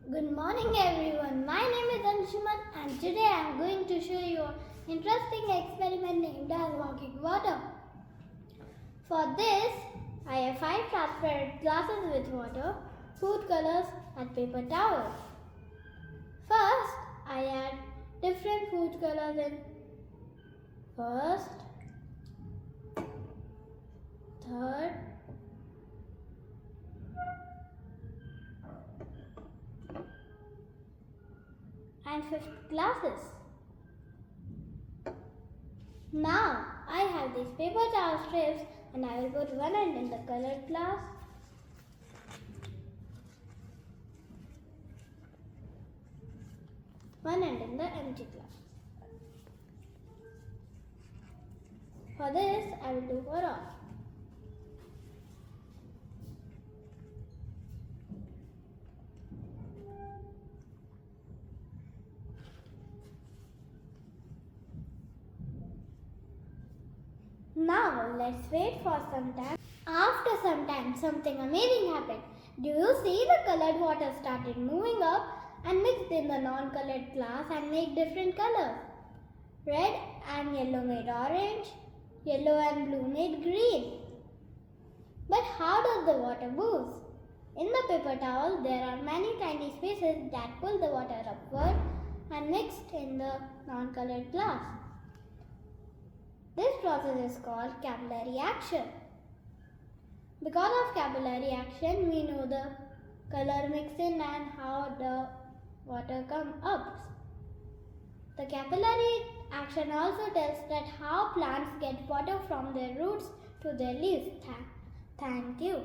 Good morning everyone. My name is Anshuman and today I am going to show you an interesting experiment named as walking water. For this, I have 5 transparent glasses with water, food colors and paper towels. First, I add different food colors in first, third, and fifth glasses. Now I have these paper towel strips and I will put one end in the colored glass, one end in the empty glass. For this I will do for all. Now let's wait for some time. After some time, something amazing happened. Do you see the colored water started moving up and mixed in the non-colored glass and make different colors? Red and yellow made orange, yellow and blue made green. But how does the water move? In the paper towel, there are many tiny spaces that pull the water upward and mixed in the non-colored glass. This process is called capillary action. Because of capillary action, we know the color mixing and how the water comes up. The capillary action also tells that how plants get water from their roots to their leaves. Thank you.